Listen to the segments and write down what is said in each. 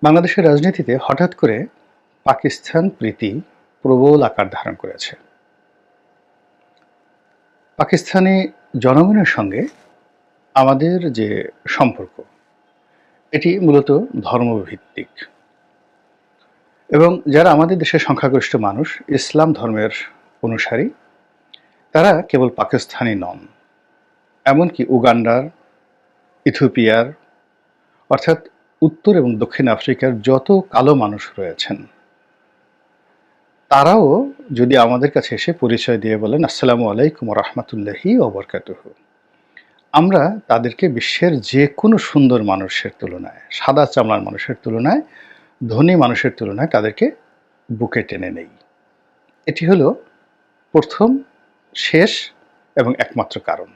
বাংলাদেশের রাজনীতিতে হঠাৎ করে পাকিস্তান প্রীতি প্রবল আকার ধারণ করেছে। পাকিস্তানি জনগণের সঙ্গে আমাদের যে সম্পর্ক, এটি মূলত ধর্মভিত্তিক এবং যারা আমাদের দেশের সংখ্যাগরিষ্ঠ মানুষ ইসলাম ধর্মের অনুসারী, তারা কেবল পাকিস্তানি নন, এমনকি উগান্ডার, ইথিওপিয়ার অর্থাৎ উত্তর এবং দক্ষিণ আফ্রিকার যত কালো মানুষ রয়েছেন, তারাও যদি আমাদের কাছে এসে পরিচয় দিয়ে বলেন আসসালামু আলাইকুম রহমতুল্লাহি ওবরকাতুহু, আমরা তাদেরকে বিশ্বের যে কোনো সুন্দর মানুষের তুলনায়, সাদা চামড়ার মানুষের তুলনায়, ধনী মানুষের তুলনায় তাদেরকে বুকে টেনে নেই। এটি হলো প্রথম, শেষ এবং একমাত্র কারণ।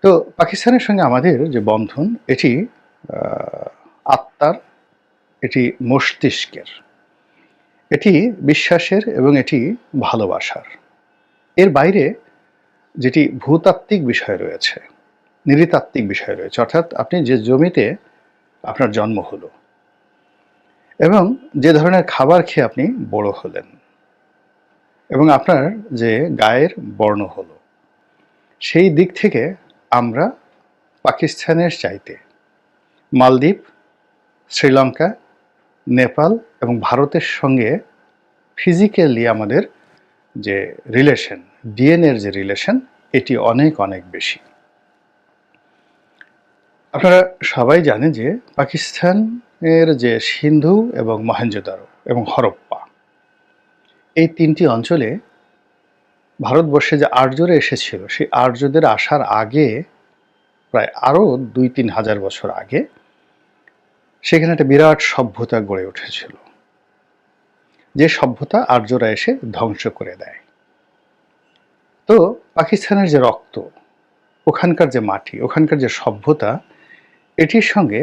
তো পাকিস্তানের সঙ্গে আমাদের যে বন্ধন, এটি আত্মার, এটি মস্তিষ্কের, এটি বিশ্বাসের এবং এটি ভালোবাসার। এর বাইরে যেটি ভূতাত্ত্বিক বিষয় রয়েছে, নৃতাত্ত্বিক বিষয় রয়েছে, অর্থাৎ আপনি যে জমিতে আপনার জন্ম হলো এবং যে ধরনের খাবার খেয়ে আপনি বড় হলেন এবং আপনার যে গায়ের বর্ণ হলো, সেই দিক থেকে আমরা পাকিস্তানের চাইতে মালদ্বীপ, শ্রীলঙ্কা, নেপাল এবং ভারতের সঙ্গে ফিজিক্যালি আমাদের যে রিলেশন, ডিএনএর যে রিলেশন, এটি অনেক অনেক বেশি। আপনারা সবাই জানেন যে পাকিস্তানের যে সিন্ধু এবং মহেঞ্জোদারো এবং হরপ্পা, এই তিনটি অঞ্চলে ভারতবর্ষে যে আর্যরা এসেছিল, সেই আর্যদের আসার আগে প্রায় আরও ২-৩ হাজার বছর আগে সেখানে একটা বিরাট সভ্যতা গড়ে উঠেছিল, যে সভ্যতা আর্যরা এসে ধ্বংস করে দেয়। তো পাকিস্তানের যে রক্ত, ওখানকার যে মাটি, ওখানকার যে সভ্যতা, এটির সঙ্গে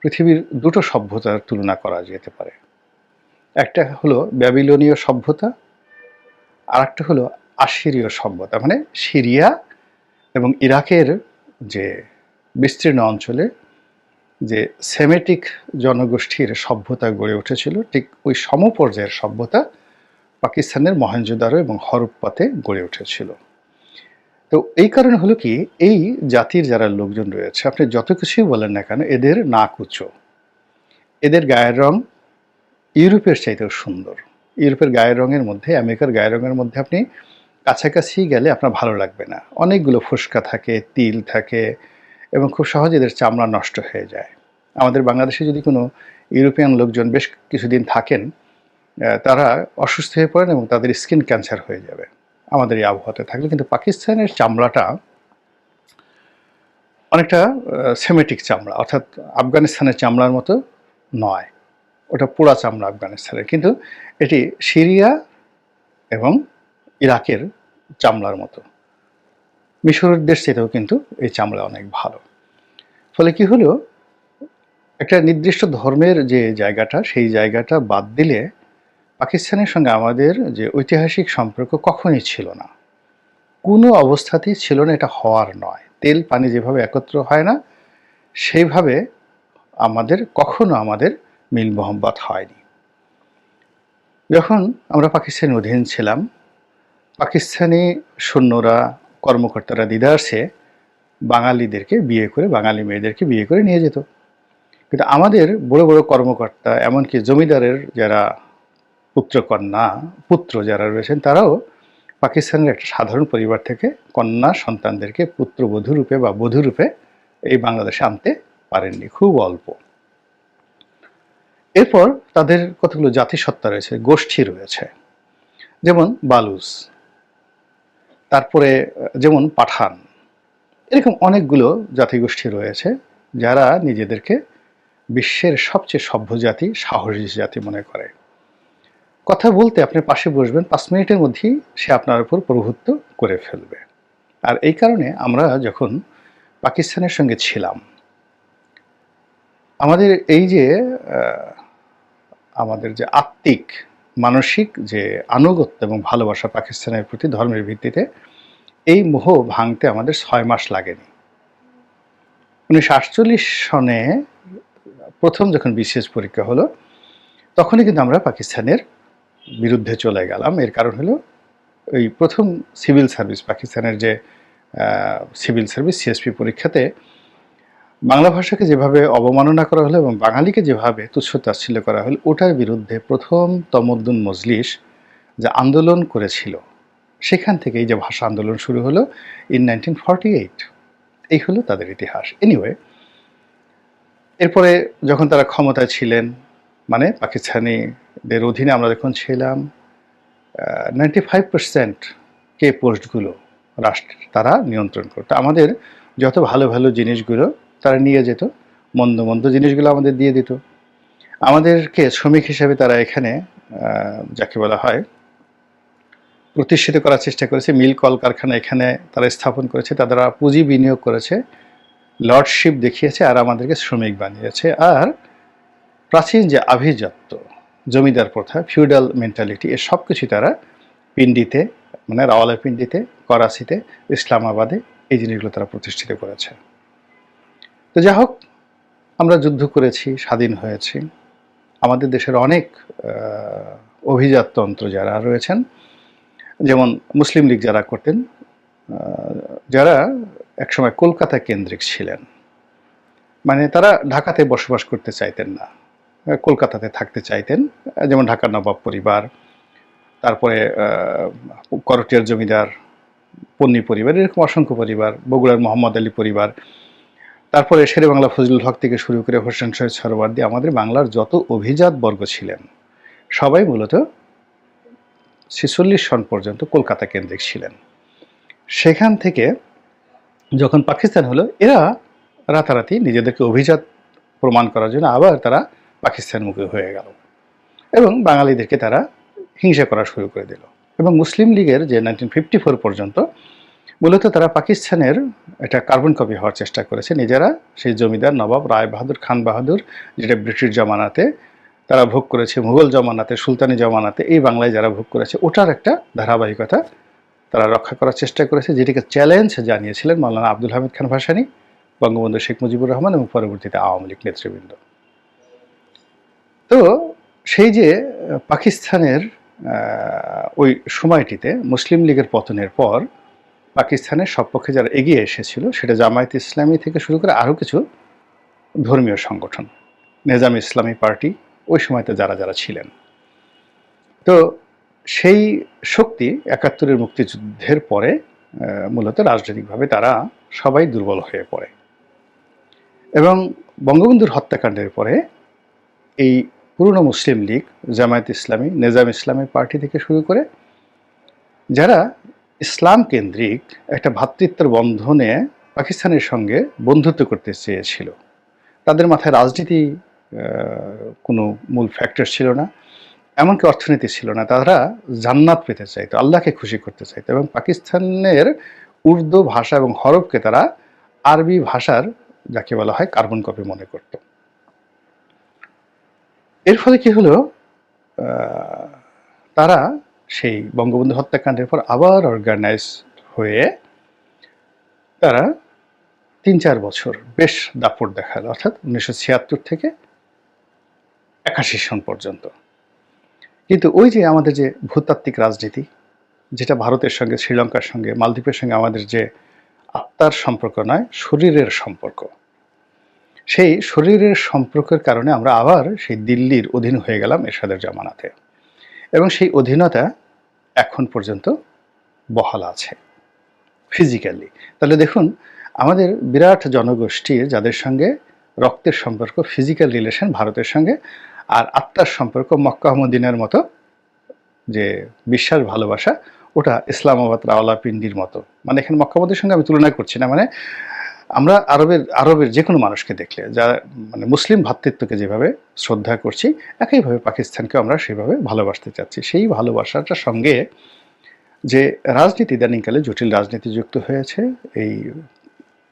পৃথিবীর দুটো সভ্যতার তুলনা করা যেতে পারে। একটা হলো ব্যাবিলনীয় সভ্যতা, আর একটা হলো আশিরীয় সভ্যতা, মানে সিরিয়া এবং ইরাকের যে বিস্তীর্ণ অঞ্চলে যে সেমেটিক জনগোষ্ঠীর সভ্যতা গড়ে উঠেছিল, ঠিক ওই সমপর্যায়ের সভ্যতা পাকিস্তানের মহেঞ্জোদারো এবং হরপ্পাতে গড়ে উঠেছিল। তো এই কারণে হলো কি, এই জাতির যারা লোকজন রয়েছে, আপনি যত কিছুই বলেন না কেন, এদের নাক উঁচু, এদের গায়ের রং ইউরোপের চাইতেও সুন্দর। ইউরোপের গায়ের রঙের মধ্যে, আমেরিকার গায়ের রঙের মধ্যে আপনি কাছাকাছি গেলে আপনার ভালো লাগবে না। অনেকগুলো ফোস্কা থাকে, তিল থাকে এবং খুব সহজে এদের চামড়া নষ্ট হয়ে যায়। আমাদের বাংলাদেশে যদি কোনো ইউরোপিয়ান লোকজন বেশ কিছুদিন থাকেন, তারা অসুস্থ হয়ে পড়েন এবং তাদের স্কিন ক্যান্সার হয়ে যাবে আমাদের এই আবহাওয়াতে থাকলে। কিন্তু পাকিস্তানের চামড়াটা অনেকটা সেমেটিক চামড়া, অর্থাৎ আফগানিস্তানের চামড়ার মতো নয়, ওটা পোড়া চামড়া আফগানিস্তানের, কিন্তু এটি সিরিয়া এবং ইরাকের চামড়ার মতো। মিশরের দেশ চেয়েও কিন্তু এই চামড়া অনেক ভালো। ফলে কি হলো, একটা নির্দিষ্ট ধর্মের যে জায়গাটা, সেই জায়গাটা বাদ দিলে পাকিস্তানের সঙ্গে আমাদের যে ঐতিহাসিক সম্পর্ক কখনই ছিল না, কোনো অবস্থাতেই ছিল না, এটা হওয়ার নয়। তেল পানি যেভাবে একত্র হয় না, সেইভাবে কখনো আমাদের মিল মোহাব্বত হয়নি। যখন আমরা পাকিস্তানের অধীন ছিলাম, পাকিস্তানি সৈন্যরা, কর্মকর্তারা দিদারসে বাঙালিদেরকে বিয়ে করে, বাঙালি মেয়েদেরকে বিয়ে করে নিয়ে যেত। কিন্তু আমাদের বড় বড় কর্মকর্তা, এমনকি জমিদারের যারা পুত্র যারা রয়েছেন, তারাও পাকিস্তানের একটা সাধারণ পরিবার থেকে কন্যা সন্তানদেরকে পুত্রবধূ রূপে বা বধূ রূপে এই বাংলাদেশে আনতে পারেননি, খুব অল্প। এরপর তাদের কতগুলো জাতিসত্তা রয়েছে, গোষ্ঠী রয়েছে, যেমন বালুচ, তারপরে যেমন পাঠান, এরকম অনেকগুলো জাতিগোষ্ঠী রয়েছে যারা নিজেদেরকে বিশ্বের সবচেয়ে সভ্য জাতি, সাহসী জাতি মনে করে। কথা বলতে আপনি পাশে বসবেন, 5 মিনিটের মধ্যেই সে আপনার উপর প্রভুত্ব করে ফেলবে। আর এই কারণে আমরা যখন পাকিস্তানের সঙ্গে ছিলাম, আমাদের এই যে আমাদের যে আত্মিক মানসিক যে আনুগত্য এবং ভালোবাসা পাকিস্তানের প্রতি ধর্মের ভিত্তিতে, এই মোহ ভাঙতে আমাদের 6 মাস লাগেনি। 1948 সনে প্রথম যখন বিসিএস পরীক্ষা হলো, তখনই কিন্তু আমরা পাকিস্তানের বিরুদ্ধে চলে গেলাম। এর কারণ হলো ওই প্রথম সিভিল সার্ভিস, পাকিস্তানের যে সিভিল সার্ভিস সিএসপি পরীক্ষাতে বাংলা ভাষাকে যেভাবে অবমাননা করা হলো এবং বাঙালিকে যেভাবে তুচ্ছ-তাচ্ছিল্য করা হলো, ওটার বিরুদ্ধে প্রথম তমদ্দুন মজলিস যে আন্দোলন করেছিল, সেখান থেকে এই যে ভাষা আন্দোলন শুরু হলো ইন 1948। এই হলো তাদের ইতিহাস। এনিওয়ে, এরপরে যখন তারা ক্ষমতায় ছিলেন, মানে পাকিস্তানিদের অধীনে আমরা যখন ছিলাম, 95% কে পোস্টগুলো রাষ্ট্র তারা নিয়ন্ত্রণ করতো। আমাদের যত ভালো ভালো জিনিসগুলো তারা নিয়ে যেত, মন্দ মন্দ জিনিসগুলো আমাদের দিয়ে দিত। আমাদেরকে শ্রমিক হিসেবে তারা এখানে যাকে বলা হয় প্রতিষ্ঠিত করার চেষ্টা করেছে। মিল কলকারখানা এখানে তারা স্থাপন করেছে, তারা পুঁজি বিনিয়োগ করেছে, লর্ডশিপ দেখিয়েছে, আর আমাদেরকে শ্রমিক বানিয়েছে। আর প্রাচীন যে আভিজাত্য, জমিদার প্রথা, ফিউডাল মেন্টালিটি, এ সব কিছুই তারা পিন্ডিতে, মানে রাওয়ালপিন্ডিতে, করাচিতে, ইসলামাবাদে এই জিনিসগুলো তারা প্রতিষ্ঠিত করেছে। তো যাই হোক, আমরা যুদ্ধ করেছি, স্বাধীন হয়েছি। আমাদের দেশের অনেক অভিজাততন্ত্র যারা রয়েছেন, যেমন মুসলিম লীগ যারা করতেন, যারা একসময় কলকাতা কেন্দ্রিক ছিলেন, মানে তারা ঢাকাতে বসবাস করতে চাইতেন না, কলকাতাতে থাকতে চাইতেন। যেমন ঢাকার নবাব পরিবার, তারপরে করটিয়ার জমিদার, পন্নী পরিবার, এরকম অসংখ্য পরিবার, বগুড়ার মোহাম্মদ আলী পরিবার, তারপরে শেরে বাংলা ফজলুল হক থেকে শুরু করে হোসেন শহীদ সরওয়ার্দী, আমাদের বাংলার যত অভিজাত বর্গ ছিলেন সবাই মূলত 46 সন পর্যন্ত কলকাতা কেন্দ্রিক ছিলেন। সেখান থেকে যখন পাকিস্তান হলো, এরা রাতারাতি নিজেদেরকে অভিজাত প্রমাণ করার জন্য আবার তারা পাকিস্তানমুখী হয়ে গেল এবং বাঙালিদেরকে তারা হিংসা করা শুরু করে দিল। এবং মুসলিম লীগের যে 1954 পর্যন্ত মূলত তারা পাকিস্তানের একটা কার্বন কপি হওয়ার চেষ্টা করেছে নিজেরা। সেই জমিদার নবাব রায় বাহাদুর খান বাহাদুর, যেটা ব্রিটিশ জমানাতে তারা ভোগ করেছে, মুঘল জমানাতে, সুলতানি জমানাতে, এই বাংলায় যারা ভোগ করেছে, ওটার একটা ধারাবাহিকতা তারা রক্ষা করার চেষ্টা করেছে, যেটিকে চ্যালেঞ্জ জানিয়েছিলেন মাওলানা আব্দুল হামিদ খান ভাসানী, বঙ্গবন্ধু শেখ মুজিবুর রহমান এবং পরবর্তীতে আওয়ামী লীগ নেতৃবৃন্দ। তো সেই যে পাকিস্তানের ওই সময়টিতে মুসলিম লীগের পতনের পর পাকিস্তানের সপক্ষে যারা এগিয়ে এসেছিল, সেটা জামায়াত ইসলামী থেকে শুরু করে আরও কিছু ধর্মীয় সংগঠন, নেজাম ইসলামী পার্টি, ওই সময়তে যারা যারা ছিলেন। তো সেই শক্তি ৭১-এর মুক্তিযুদ্ধের পরে মূলত রাজনৈতিকভাবে তারা সবাই দুর্বল হয়ে পড়ে এবং বঙ্গবন্ধুর হত্যাকাণ্ডের পরে এই পুরনো মুসলিম লীগ, জামায়াত ইসলামী, নেজাম ইসলামী পার্টি থেকে শুরু করে যারা ইসলাম কেন্দ্রিক একটা ভ্রাতৃত্বের বন্ধনে পাকিস্তানের সঙ্গে বন্ধুত্ব করতে চেয়েছিল, তাদের মাথায় রাজনীতি কোনো মূল ফ্যাক্টর ছিল না, এমনকি অর্থনীতি ছিল না। তারা জান্নাত পেতে চাইতো, আল্লাহকে খুশি করতে চাইতো এবং পাকিস্তানের উর্দু ভাষা এবং হরফকে তারা আরবি ভাষার যাকে বলা হয় কার্বন কপি মনে করত। এর ফলে কি হলো, তারা সেই বঙ্গবন্ধু হত্যাকাণ্ডের পর আবার অর্গানাইজ হয়ে তারা ৩-৪ বছর বেশ দাপট দেখালো, অর্থাৎ 1976 থেকে 81 সন পর্যন্ত। কিন্তু ওই যে আমাদের যে ভূতাত্ত্বিক রাজনীতি, যেটা ভারতের সঙ্গে, শ্রীলঙ্কার সঙ্গে, মালদ্বীপের সঙ্গে আমাদের যে আত্মার সম্পর্ক নয়, শরীরের সম্পর্ক, সেই শরীরের সম্পর্কের কারণে আমরা আবার সেই দিল্লির অধীন হয়ে গেলাম এরশাদের জামানাতে, এবং সেই অধীনতা এখন পর্যন্ত বহাল আছে ফিজিক্যালি। তাহলে দেখুন, আমাদের বিরাট জনগোষ্ঠীর যাদের সঙ্গে রক্তের সম্পর্ক, ফিজিক্যাল রিলেশন ভারতের সঙ্গে, আর আত্মার সম্পর্ক মক্কা মদিনার মতো যে বিশ্বাস ভালোবাসা, ওটা ইসলামাবাদ রাওয়ালপিন্ডির মতো। মানে এখানে মক্কা মদিনার সঙ্গে আমি তুলনা করছি না, মানে আমরা আরবের যে কোনো মানুষকে দেখলে যারা মানে মুসলিম ভ্রাতৃত্বকে যেভাবে শ্রদ্ধা করছি, একইভাবে পাকিস্তানকে আমরা সেভাবে ভালোবাসতে চাচ্ছি। সেই ভালোবাসাটার সঙ্গে যে রাজনীতি ইদানিংকালে জটিল রাজনীতি যুক্ত হয়েছে, এই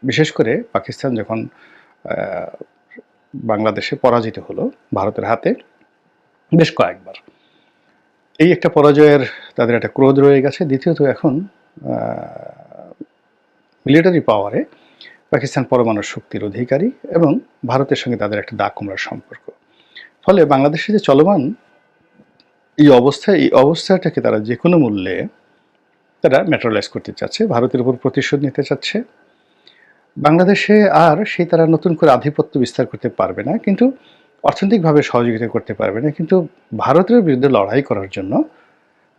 বিশেষ করে পাকিস্তান যখন বাংলাদেশে পরাজিত হলো ভারতের হাতে বেশ কয়েকবার, এই একটা পরাজয়ের তাদের একটা ক্রোধ রয়ে গেছে। দ্বিতীয়ত এখন মিলিটারি পাওয়ারে পাকিস্তান পরমাণু শক্তির অধিকারী এবং ভারতের সঙ্গে তাদের একটা দা কুমড়ার সম্পর্ক। ফলে বাংলাদেশে যে চলমান এই অবস্থাটাকে তারা যে কোনো মূল্যে তারা ন্যাচারালাইজ করতে চাচ্ছে, ভারতের উপর প্রতিশোধ নিতে চাচ্ছে। বাংলাদেশে আর সেই তারা নতুন করে আধিপত্য বিস্তার করতে পারবে না, কিন্তু অর্থনৈতিকভাবে সহযোগিতা করতে পারবে না, কিন্তু ভারতের বিরুদ্ধে লড়াই করার জন্য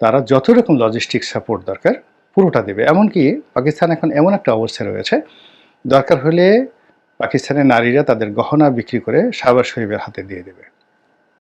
তারা যত রকম লজিস্টিক সাপোর্ট দরকার পুরোটা দেবে। এমনকি পাকিস্তান এখন এমন একটা অবস্থায় রয়েছে, দরকার হলে পাকিস্তানের নারীরা তাদের গহনা বিক্রি করে শাহবাজ শরীফের হাতে দিয়ে দেবে।